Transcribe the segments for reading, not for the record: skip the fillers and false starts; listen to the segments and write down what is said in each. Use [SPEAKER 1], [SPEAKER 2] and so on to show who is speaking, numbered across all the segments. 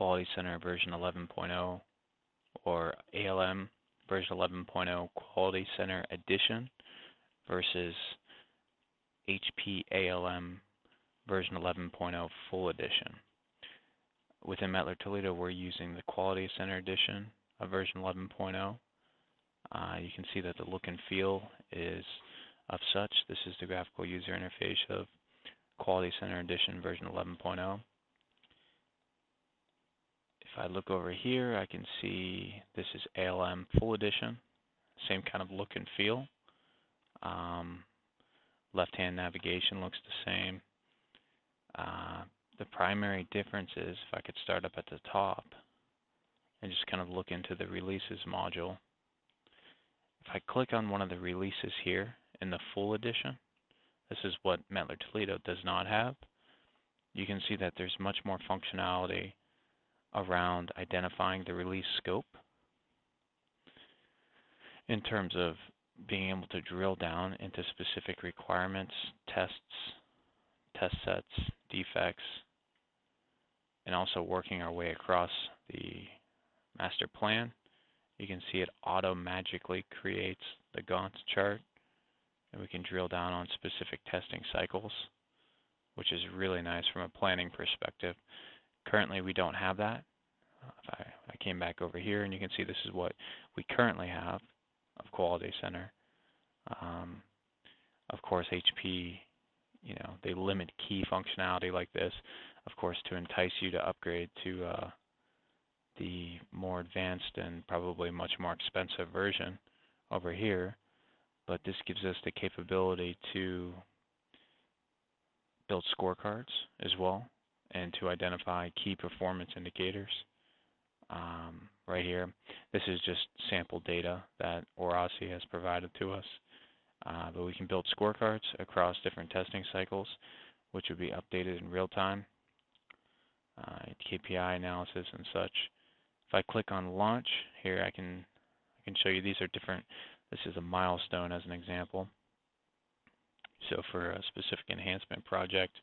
[SPEAKER 1] Quality Center version 11.0 or ALM version 11.0 Quality Center Edition versus HP ALM version 11.0 Full Edition. Within Mettler-Toledo, we're using the Quality Center Edition of version 11.0. You can see that the look and feel is of such. This is the graphical user interface of Quality Center Edition version 11.0. If I look over here, I can see this is ALM Full Edition, same kind of look and feel. Left-hand navigation looks the same. The primary difference is, if I could start up at the top and just kind of look into the releases module. If I click on one of the releases here in the Full Edition, this is what Mettler-Toledo does not have. You can see that there's much more functionality around identifying the release scope in terms of being able to drill down into specific requirements, tests, test sets, defects, and also working our way across the master plan. You can see it auto-magically creates the Gantt chart, and we can drill down on specific testing cycles, which is really nice from a planning perspective. Currently, we don't have that. If I came back over here, and you can see this is what we currently have of Quality Center. Of course, HP, they limit key functionality like this, of course, to entice you to upgrade to the more advanced and probably much more expensive version over here. But this gives us the capability to build scorecards as well and to identify key performance indicators. Right here, this is just sample data that Oracle has provided to us. But we can build scorecards across different testing cycles, which would be updated in real time, KPI analysis and such. If I click on launch here, I can show you these are different. This is a milestone as an example. So for a specific enhancement project,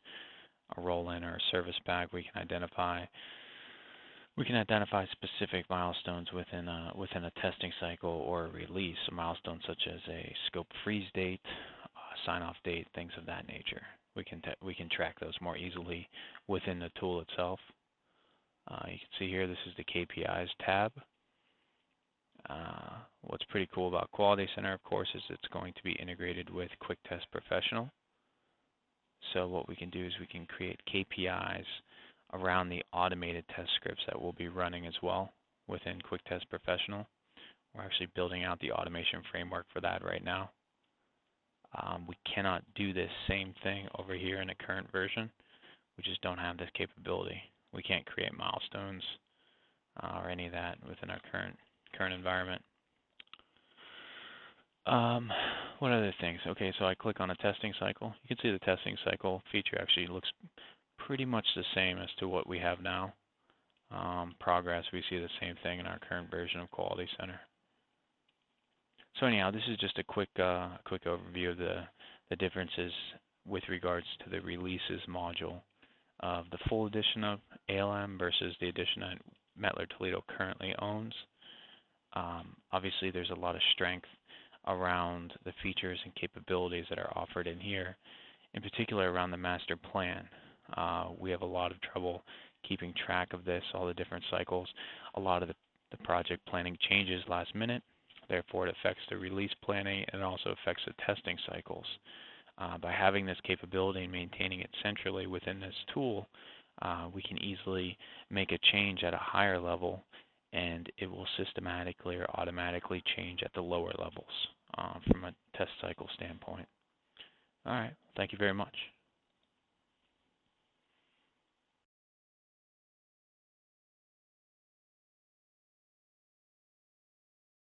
[SPEAKER 1] a roll-in or a service pack, we can identify specific milestones within a testing cycle or a release, a milestone such as a scope freeze date, sign-off date, things of that nature. We can track those more easily within the tool itself. You can see here, this is the KPIs tab. What's pretty cool about Quality Center, of course, is it's going to be integrated with QuickTest Professional. So what we can do is we can create KPIs around the automated test scripts that we'll be running as well within QuickTest Professional. We're actually building out the automation framework for that right now. We cannot do this same thing over here in the current version. We just don't have this capability. We can't create milestones or any of that within our current environment. What other things? Okay, so I click on a testing cycle. You can see the testing cycle feature actually looks pretty much the same as to what we have now. Progress, we see the same thing in our current version of Quality Center. So anyhow, this is just a quick overview of the differences with regards to the releases module of the full edition of ALM versus the edition that Mettler-Toledo currently owns. Obviously, there's a lot of strength around the features and capabilities that are offered in here, in particular around the master plan. We have a lot of trouble keeping track of this, all the different cycles. A lot of the project planning changes last minute. Therefore, it affects the release planning and also affects the testing cycles. By having this capability and maintaining it centrally within this tool, we can easily make a change at a higher level, and it will systematically or automatically change at the lower levels from a test cycle standpoint. All right, thank you very much.